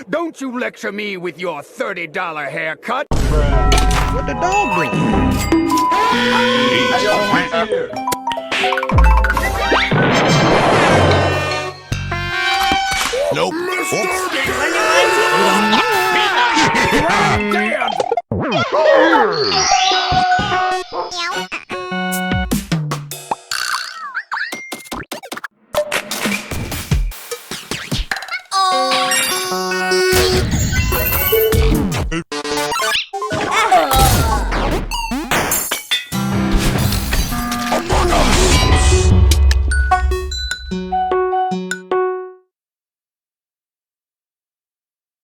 Don't you lecture me with your $30 haircut. What the dog doing? Nope. Oops.